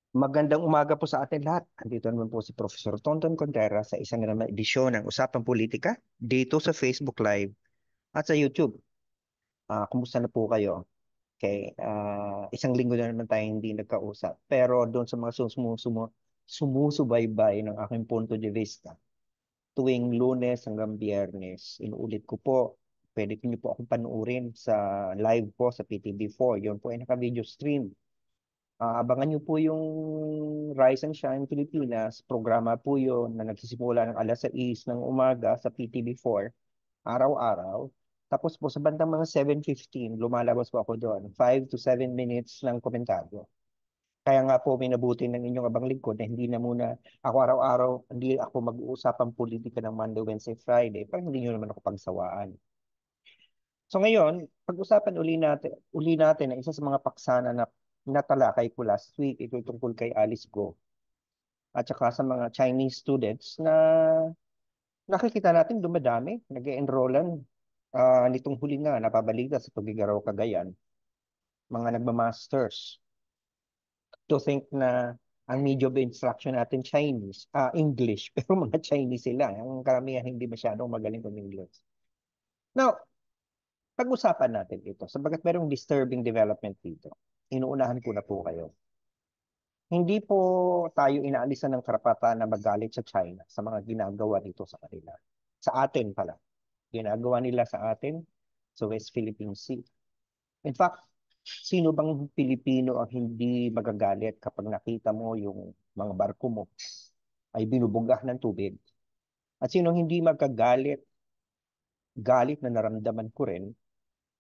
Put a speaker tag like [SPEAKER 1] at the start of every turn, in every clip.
[SPEAKER 1] Magandang umaga po sa atin lahat. Andito naman po si Professor Tonton Contreras sa isang na naman edisyon ng Usapang Politika dito sa Facebook Live at sa YouTube. Kumusta na po kayo? Okay, isang linggo na naman tayong hindi nagkausap. Pero doon sa mga sumusubaybay ng aking punto de vista, tuwing Lunes hanggang Biyernes, inuulit ko po, pwede niyo po akong panuorin sa live po sa PTV4. Yun po ay naka-video stream. Abangan niyo po yung Rise and Shine Pilipinas. Programa po yun na nagsisimula ng alas 6 ng umaga sa PTV4, araw-araw. Tapos po sa bandang mga 7:15, lumalabas po ako doon. 5 to 7 minutes ng komentaryo. Kaya nga po minabuti ng inyong abang lingkod na hindi na muna ako araw-araw, hindi ako mag-uusapang politika ng Monday, Wednesday, Friday, para hindi nyo naman ako pagsawaan. So ngayon, pag-usapan uli natin ang isa sa mga paksana na natalakay ko last week, ito tungkol kay Alice Go at saka sa mga Chinese students na nakikita natin dumadami, nag-e-enrollan nitong huli nga, napabalita sa Tugigaraw, Cagayan, mga nagma-masters to think na ang media of instruction natin Chinese, English, pero mga Chinese sila. Ang karamihan hindi masyadong magaling ng English. Now, pag-usapan natin ito, sabagat merong disturbing development dito. Inuunahan ko na po kayo. Hindi po tayo inaalisan ng karapatan na magalit sa China sa mga ginagawa dito sa kanila. Sa atin pala. Ginagawa nila sa atin sa West Philippine Sea. In fact, sino bang Pilipino ang hindi magagalit kapag nakita mo yung mga barko mo ay binubugah ng tubig? At sino hindi magagalit, galit na naramdaman ko rin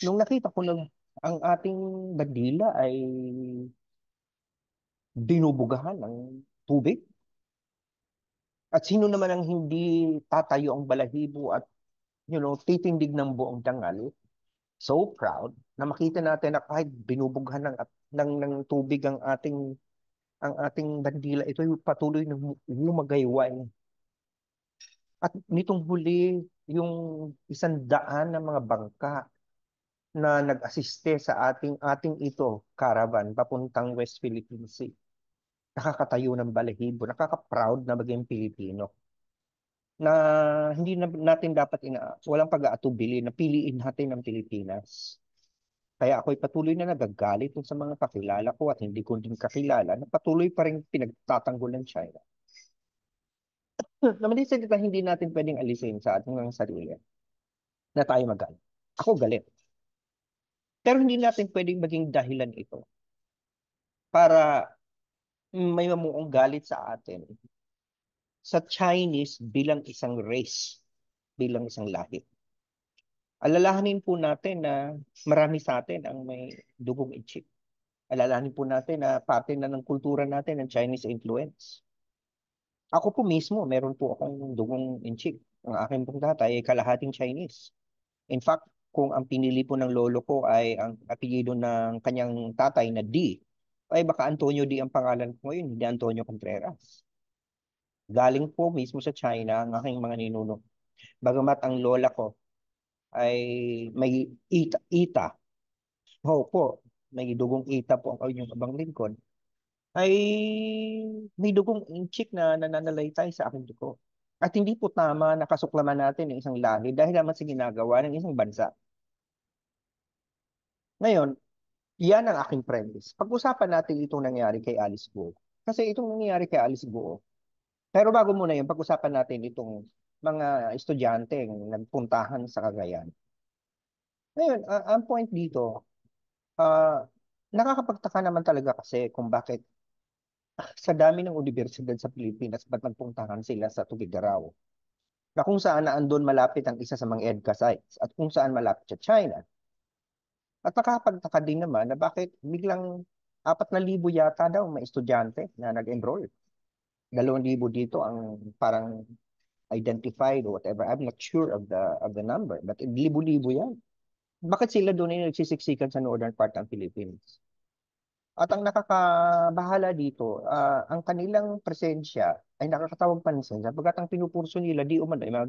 [SPEAKER 1] nung nakita ko na ang ating bandila ay binubugahan ng tubig? At sino naman ang hindi tatayo ang balahibo at titindig ng buong dangal, so proud na makita natin na kahit binubughan ng tubig ang ating bandila, ito ay patuloy na lumagayway. At nitong huli, yung 100 na mga bangka na nag-asiste sa ating ito, caravan, papuntang West Philippine Sea. Nakakatayo ng balahibo, nakaka-proud na maging Pilipino. Na hindi na natin dapat walang pag-aatubili na piliin natin ang Pilipinas. Kaya ako'y patuloy na nagagalit dun sa mga kakilala ko at hindi ko din kakilala na patuloy pa rin pinagtatanggol ng China. Naman din salita, hindi natin pwedeng alisin sa ating mga sarili na tayo magalit. Ako galit. Pero hindi natin pwedeng maging dahilan ito para may mamuong galit sa atin sa Chinese bilang isang race, bilang isang lahi. Alalahanin po natin na marami sa atin ang may dugong itchik. Alalahanin po natin na parte na ng kultura natin ng Chinese influence. Ako po mismo, meron po akong dugong inchik. Ang aking pong tatay ay kalahating Chinese. In fact, kung ang pinili po ng lolo ko ay ang apelyido ng kanyang tatay na D, ay baka Antonio D ang pangalan ko ngayon, hindi Antonio Contreras. Galing po mismo sa China ang aking mga ninuno. Bagamat ang lola ko ay may ita. Opo, may dugong ita po ang inyong abang lingkod. Ay may dugong inchik na nananalaytay sa aking dugo. At hindi po tama na kasuklaman natin ng isang lahi dahil naman sa ginagawa ng isang bansa. Ngayon, yan ang aking premise. Pag-usapan natin itong nangyari kay Alice Guo. Kasi itong nangyari kay Alice Guo, pero bago muna yun, pag-usapan natin itong mga estudyanteng nagpuntahan sa Cagayan. Ngayon, ang point dito, ah, nakakapagtaka naman talaga kasi kung bakit sa dami ng universidad sa Pilipinas, ba't nagpuntahan sila sa Tugigaraw? Na kung saan na andun malapit ang isa sa mga EDCA sites at kung saan malapit sa China. At nakakapagtaka din naman na bakit biglang 4,000 yata daw may estudyante na nag-enroll. 2,000 dito ang parang identified or whatever. I'm not sure of the number, but libo-libo yan. Bakit sila doon ay nagsisiksikan sa northern part ng Philippines? At ang nakakabahala dito, ang kanilang presensya ay nakakatawag pansin sapagkat ang pinupurso nila di umano ay mga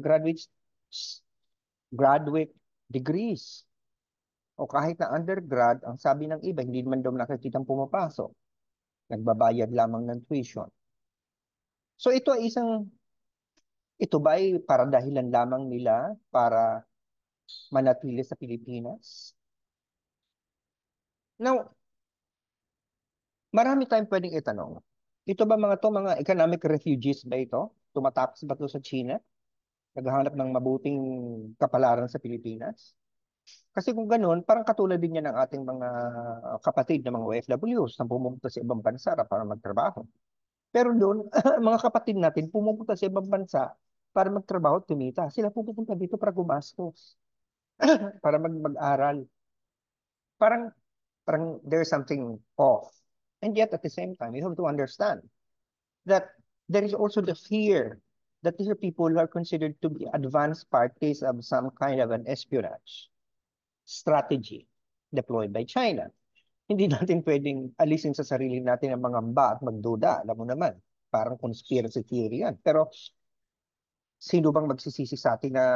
[SPEAKER 1] graduate degrees o kahit na undergrad, ang sabi ng iba, hindi naman daw nakikitang pumapasok. nagbabayad lamang ng tuition. So ito ba ay para dahilan lamang nila para manatili sa Pilipinas? Now, marami tayong pwedeng itanong. Ito ba mga economic refugees ba ito? Tumatapos ba ito sa China? Naghahanap ng mabuting kapalaran sa Pilipinas? Kasi kung ganun, parang katulad din yan ng ating mga kapatid na mga OFWs na pumunta sa ibang bansa para magtrabaho. Pero doon, mga kapatid natin pumunta sa ibang bansa para magtrabaho at tumita. Sila pupunta dito para gumastos, para mag-aral. Parang, parang there's something off. And yet, at the same time, you have to understand that there is also the fear that these are people who are considered to be advanced parties of some kind of an espionage strategy deployed by China. Hindi natin pwedeng alisin sa sarili natin ang mga mba at magduda. Alam mo naman, parang conspiracy theory yan. Pero sino bang magsisisi sa atin na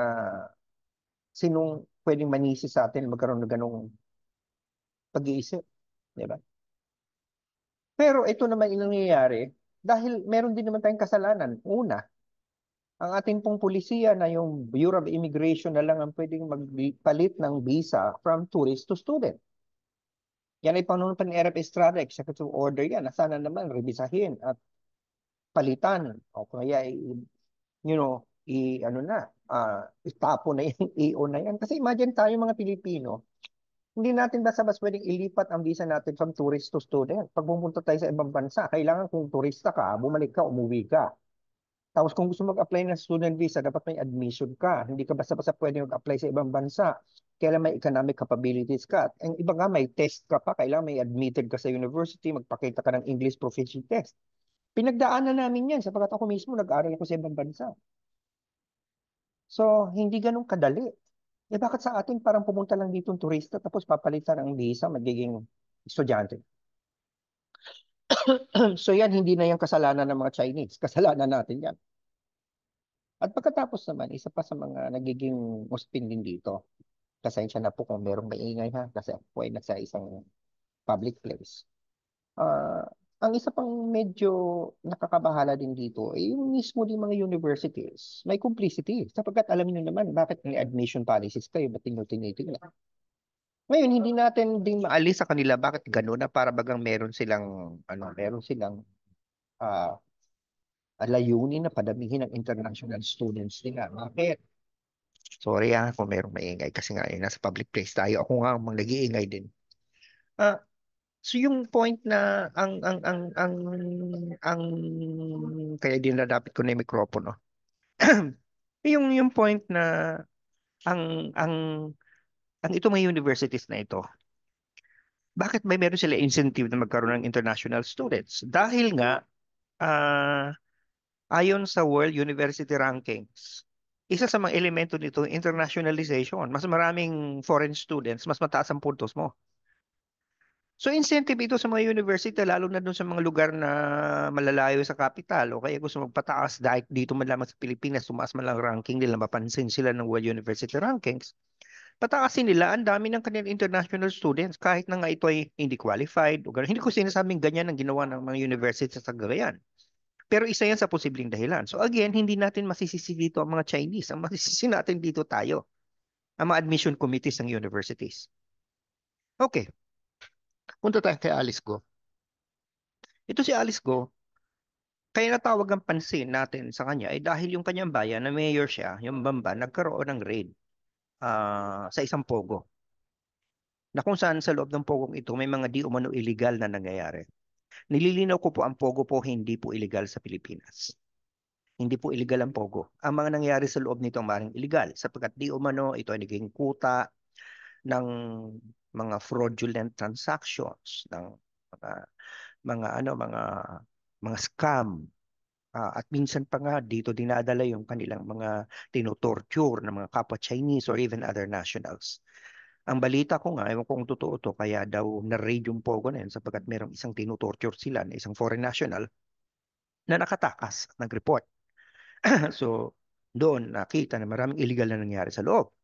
[SPEAKER 1] sinong pwedeng manisi sa atin magkaroon ng ganong pag-iisip? Di ba? Pero ito naman yung nangyayari dahil meron din naman tayong kasalanan. Una, ang ating pong pulisiya na yung Bureau of Immigration na lang ang pwedeng magpalit ng visa from tourist to student. Yan ay panunan pa ni Erap Estrada, executive order yan, na sana naman revisahin at palitan o kaya you know, ano na, itapo na yung EO na yan. Kasi imagine tayo mga Pilipino, hindi natin basta-basta pwedeng ilipat ang visa natin from tourist to student. Pag pumunta tayo sa ibang bansa, kailangan kung turista ka, bumalik ka, umuwi ka. Tapos kung gusto mag-apply ng student visa, dapat may admission ka. Hindi ka basta-basta pwede mag-apply sa ibang bansa. Kailangan may economic capabilities ka. Ang iba nga, may test ka pa. Kailangan may admitted ka sa university, magpakita ka ng English proficiency test. Pinagdaanan namin yan sapagkat ako mismo nag-aaral ako sa ibang bansa. So, hindi ganun kadali. Eh bakit sa atin parang pumunta lang dito ang turista tapos papalitan ang visa, magiging estudyante? So yan, hindi na yung kasalanan ng mga Chinese. Kasalanan natin yan. At pagkatapos naman, isa pa sa mga nagiging muspin din dito, pasensya na po kung merong maingay ha, kasi ako po ay nasa isang public place. Ah, ang isa pang medyo nakakabahala din dito ay yung mismo din mga universities. May complicity. Sapagkat alam niyo naman bakit may admission policies kayo, ba't ninyo tinitingnan? Ngayon, hindi natin din maalis sa kanila bakit gano'n na para bagang meron silang ah, layunin na padamihin ang international students nila. Bakit? Sorry kung merong maingay kasi nga nasa public place tayo. Ako nga mang nag-iingay din. Ah, so yung point na ang kaya din nadapit ko na yung mikropono. Yung point na ang ang ang ito mga universities na ito, bakit may meron sila incentive na magkaroon ng international students? Dahil nga ah, ayon sa World University Rankings, isa sa mga elemento nito internationalization. Mas maraming foreign students, mas mataas ang puntos mo. So incentive ito sa mga university lalo na doon sa mga lugar na malalayo sa capital o kaya gusto magpataas dahil dito man lamang sa Pilipinas tumaas man lang ranking nila mapansin sila ng World University Rankings. Pataasin nila ang dami ng kanilang international students kahit na nga ito ay hindi qualified o ganun. Hindi ko sinasabing ganyan ang ginawa ng mga university sa Cagayan. Pero isa yan sa posibleng dahilan. So again, hindi natin masisisi dito ang mga Chinese. Ang masisisi natin dito tayo, ang mga admission committees ng universities. Okay, punta tayo kay Alice Go. Ito si Alice Go, kaya natawag ang pansin natin sa kanya ay dahil yung kanyang bayan na mayor siya, yung Bamba, nagkaroon ng raid sa isang pogo. Na kung saan sa loob ng pogong ito may mga di umano illegal na nangyayari. Nililinaw ko po ang pogo po hindi po illegal sa Pilipinas. Hindi po illegal ang pogo. Ang mga nangyayari sa loob nito ang maring illegal sapagkat di umano ito ay naging kuta ng mga fraudulent transactions ng mga mga ano mga scam. At minsan pa nga dito dinadala yung kanilang mga tinotorture ng mga kapwa Chinese or even other nationals. Ang balita ko nga, ewan ko kung totoo to, kaya daw na-raid yung Pogo na yun sapagkat merong isang tinotorture sila na isang foreign national na nakatakas at nag-report. So, doon nakita na maraming illegal na nangyari sa loob.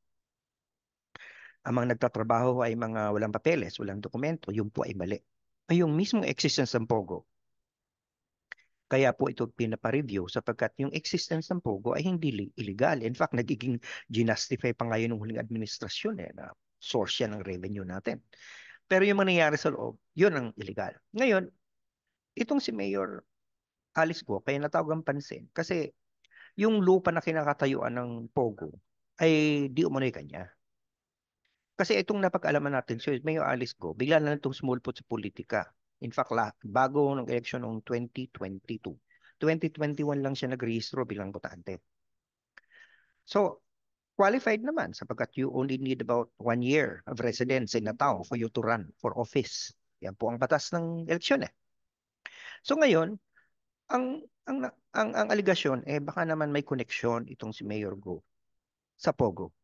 [SPEAKER 1] Ang mga nagtatrabaho ay mga walang papeles, walang dokumento, yun po ay mali. Ay yung mismong existence ng Pogo Kaya po ito pinapa-review sapagkat yung existence ng Pogo ay hindi illegal. In fact, nagiging ginastify pa ngayon ng huling administrasyon na source yan ng revenue natin. Pero yung mangyayari sa loob, yun ang illegal. Ngayon, itong si Mayor Alice Go, kaya natawag ang pansin kasi yung lupa na kinakatayuan ng Pogo ay di umano'y kanya. Kasi itong napag-alaman natin, so Mayor Alice Go, bigla na itong sumulpot sa politika. In fact, bago ng election noong 2022, 2021 lang siya nagrehistro bilang botante. So, qualified naman sapagkat you only need about 1 year of residence in a town for you to run for office. Yan po ang batas ng eleksyon eh. So ngayon, ang aligasyon eh baka naman may koneksyon itong si Mayor Go sa Pogo.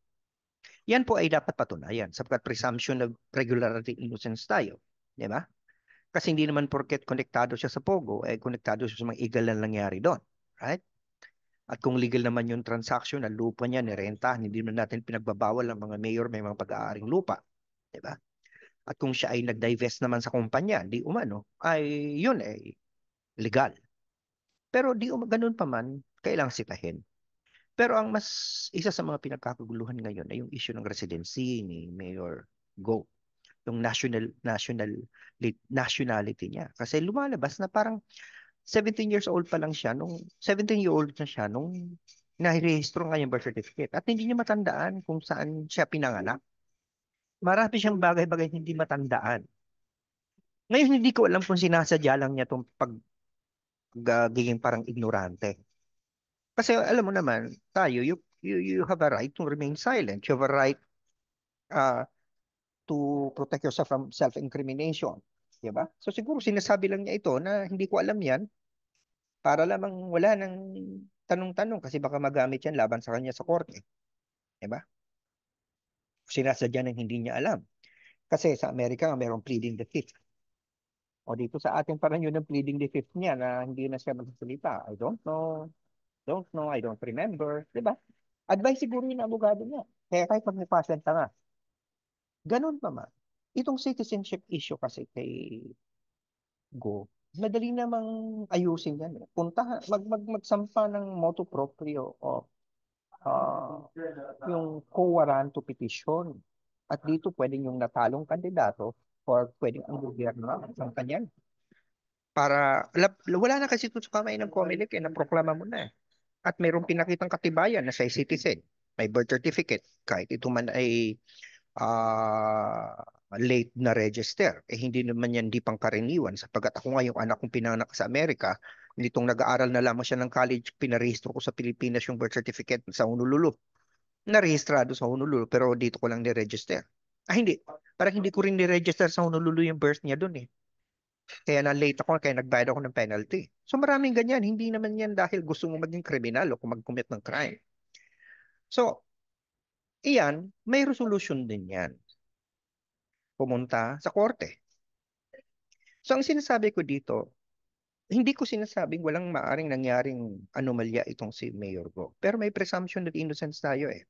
[SPEAKER 1] Yan po ay dapat patunayan sapagkat presumption of regularity innocence tayo. Di ba? Kasi hindi naman porket konektado siya sa Pogo, eh konektado siya sa mga illegal na nangyari doon. Right? At kung legal naman yung transaction, ang lupa niya, nirentahan, hindi naman natin pinagbabawal ang mga mayor may mga pag-aaring lupa. Di ba? At kung siya ay nag-divest naman sa kumpanya, di umano, ay yun ay legal. Pero di ganun pa man, kailangang sitahin. Pero ang mas isa sa mga pinagkakaguluhan ngayon ay yung issue ng residency ni Mayor Go, yung nationality niya. Kasi lumalabas na parang 17 years old pa lang siya nung 17-year-old na siya nung nahirehistro nga yung birth certificate at hindi niya matandaan kung saan siya pinanganak. Marami siyang bagay-bagay hindi matandaan. Ngayon hindi ko alam kung sinasadya lang niya itong pagiging parang ignorante. Kasi alam mo naman, tayo, you have a right to remain silent. You have a right uh, to protect yourself from self-incrimination. Diba? So siguro sinasabi lang niya ito na hindi ko alam yan para lamang wala nang tanong-tanong kasi baka magamit yan laban sa kanya sa korte. Diba? Sinasadya ng hindi niya alam. Kasi sa Amerika mayroong pleading the fifth. O dito sa atin parang yun ang pleading the fifth niya na hindi na siya magsasalita. I don't know, I don't remember. Diba? Advice siguro yun ang abogado niya. Kaya kahit magnipasyente nga, ganun pa man. Itong citizenship issue kasi kay Go, madali namang ayusin yan. Punta, magsampa ng motu proprio o yung quo warranto petition. At dito pwedeng yung natalong kandidato or pwedeng ang gobyerno ang kanyan. Para, wala na kasi ito sa kamay ng COMELEC na proklama mo na eh. At mayroong pinakitang katibayan na siya citizen. May birth certificate. Kahit ito man ay ah, late na register. Eh hindi naman yan di pangkaraniwan sapagkat ako nga yung anak kong pinanganak sa Amerika, nitong nag-aaral na lamang siya ng college, pinarehistro ko sa Pilipinas yung birth certificate sa Honolulu. Narehistrado sa Honolulu pero dito ko lang ni-register. Ah hindi, parang hindi ko rin ni-register sa Honolulu yung birth niya doon eh. Kaya na late ako, kaya nagbayad ako ng penalty. So maraming ganyan, hindi naman yan dahil gusto mo maging kriminal o kung mag-commit ng crime. So, iyan, may resolution din yan. Pumunta sa korte. So ang sinasabi ko dito, hindi ko sinasabing walang maaring nangyaring anomalya itong si Mayor Go. Pero may presumption of innocence tayo eh.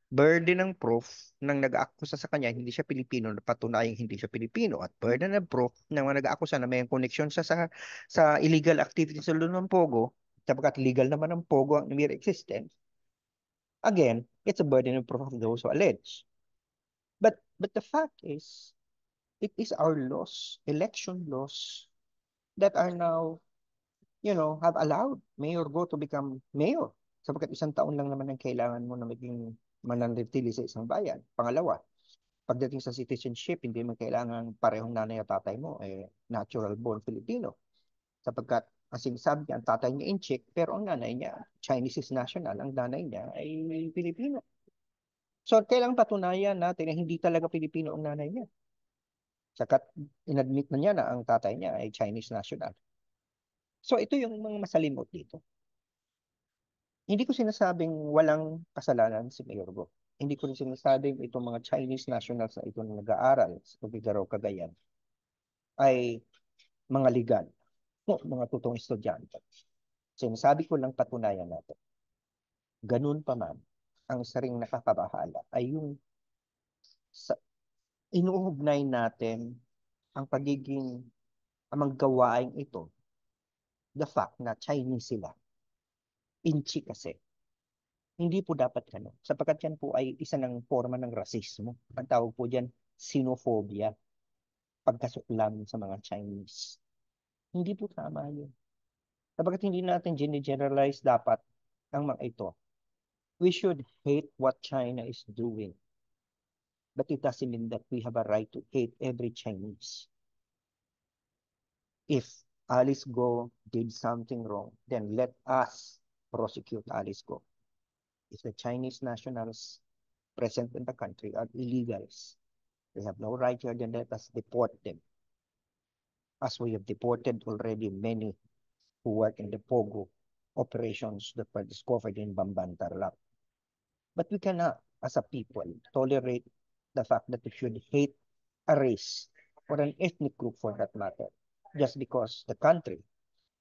[SPEAKER 1] Burden ng proof ng nag-aakusa sa kanya hindi siya Pilipino na patunayang hindi siya Pilipino at burden ng proof ng mga nag-aakusa na may connection siya sa illegal activities sa loob ng Pogo sapagkat legal naman ng Pogo ang mere existence. Again, it's a burden of proof of those who allege. But the fact is, it is our laws, election laws, that are now, have allowed Mayor Go to become mayor. Sapagkat isang taon lang naman ang kailangan mo na maging mananatili sa isang bayan. Pangalawa, pagdating sa citizenship, hindi mo kailangan parehong nanay at tatay mo, natural born Filipino. Sapagkat, ang sinasabi niya, ang tatay niya in-check, pero ang nanay niya, Chinese is national, ang nanay niya ay Filipino. So, kailangan patunayan natin na hindi talaga Filipino ang nanay niya. Sakat inadmit na niya na ang tatay niya ay Chinese national. So ito yung mga masalimot dito. Hindi ko sinasabing walang kasalanan si Mayor Go. Hindi ko rin sinasabing itong mga Chinese nationals na ito na nag-aaral sa Tubigaraw, Cagayan ay mga legal, mga totoong estudyante. Sinasabi ko lang patunayan natin. Ganun pa man, ang isa ring nakakabahala ay yung sa, inuugnay natin ang pagiging amang gawain ito the fact na Chinese sila. Inchi kasi. Hindi po dapat ganun. Sapagkat yan po ay isa ng forma ng rasismo. Ang tawag po dyan, xenophobia. Pagkasuklam sa mga Chinese. Hindi po tama yun. Sapagkat hindi natin generalize dapat ang mga ito. We should hate what China is doing. But it doesn't mean that we have a right to hate every Chinese. If Alice Go did something wrong, then let us prosecute Alice Go. If the Chinese nationals present in the country are illegals, they have no right here, then let us deport them. As we have deported already many who work in the POGO operations that were discovered in Bamban Tarlac. But we cannot, as a people, tolerate the fact that we should hate a race or an ethnic group for that matter, just because the country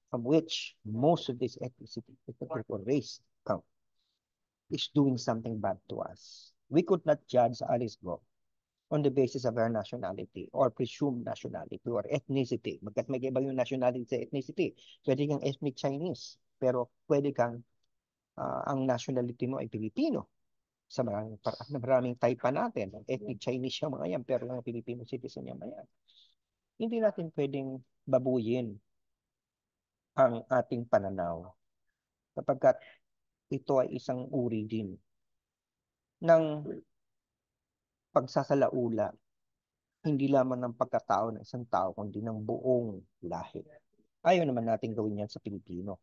[SPEAKER 1] from which most of this ethnicity, ethnic group or race come, is doing something bad to us. We could not judge Alice Go on the basis of her nationality or presumed nationality or ethnicity. Magkat may iba yung nationality sa ethnicity. Pwede kang ethnic Chinese, pero pwede kang ang nationality mo ay Pilipino. Sa maraming type pa natin. Ethnic Chinese yung mga yan, pero yung Filipino citizen yung mga yan. Hindi natin pwedeng babuyin ang ating pananaw kapagkat ito ay isang uri din ng pagsasalaula, hindi lamang ng pagkatao ng isang tao, kundi ng buong lahi. Ayaw naman natin gawin yan sa Pilipino.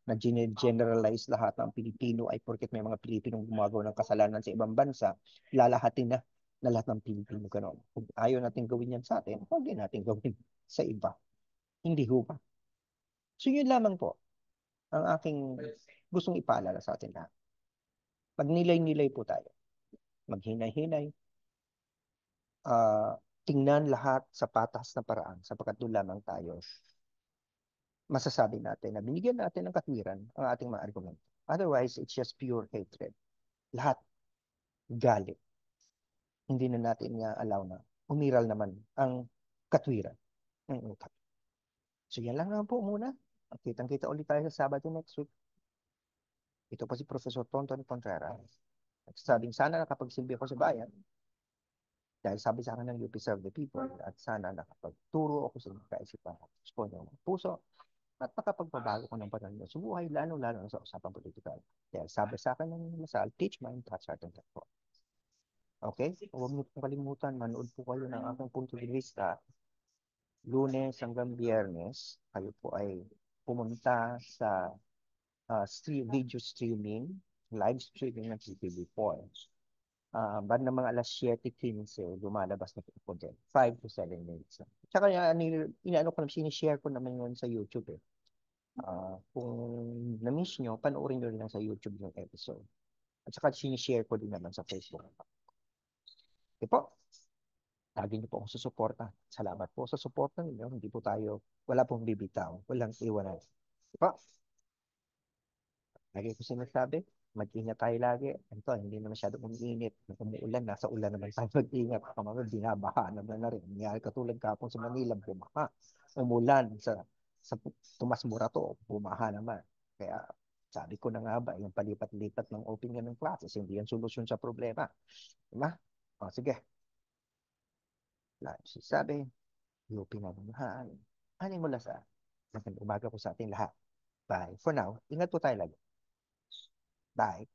[SPEAKER 1] Na generalize lahat ng Pilipino ay porket may mga Pilipinong gumagawa ng kasalanan sa ibang bansa, lalahatin na lahat ng Pilipino gano'n. Kung ayaw natin gawin yan sa atin, huwag din natin gawin sa iba. Hindi ho ba? So yun lamang po ang aking gustong ipaalala sa atin lahat. Magnilay-nilay po tayo. Maghinay-hinay. Tingnan lahat sa patas na paraan sapagkat doon lamang tayo masasabi natin na binigyan natin ng katwiran ang ating mga argumento. Otherwise, it's just pure hatred. Lahat galit. Hindi na natin allow na umiral naman ang katwiran ng utak. So yan lang naman po muna. Kitang-kita ulit tayo sa Sabado next week. Ito po si Professor Tonton Contreras. Nagsasabing sana nakapagsilbi ako sa bayan dahil sabi sa akin ng You Serve the People at sana nakapagturo ako sa kaisipan at ng puso at nakapagpabago ko ng pananaw sa buhay, lalo-lalo na sa usapang politikal. Dahil sabi sa akin ng masal, teach mind, touch heart, and transform. Okay? Huwag niyo pong kalimutan, manood po kayo ng aking punto de vista. Lunes hanggang Biyernes, kayo po ay pumunta sa video streaming, live streaming ng PTV4. Bad na mga alas 7:15, lumalabas na po din. 5 to 7 minutes. Tsaka inaano ko na, sinishare ko naman yun sa YouTube eh. Kung na-miss nyo, panoorin nyo rin lang sa YouTube yung episode. At saka sinishare ko din naman sa Facebook. Okay po. Lagi niyo po akong susuporta. Salamat po sa suporta ninyo. Hindi po tayo, wala pong bibitaw. Walang iwanan. Okay po. Lagi ko sinasabi, mag-ingat tayo lagi. Ito, hindi na masyadong umiinit. Umuulan, nasa ulan naman tayo mag-ingat. Kamama, binabaha naman na rin. Nangyari katulad kapon sa Manila, bumaha. Umulan sa Tomas Morato, bumaha naman. Kaya sabi ko na nga ba, yung palipat-lipat ng opening ng classes, hindi yan solusyon sa problema. Diba? O, sige. Sabi, UP na bumahaan. Ano mula sa magandang umaga ko sa ating lahat. Bye. For now, ingat po tayo lagi. Bye.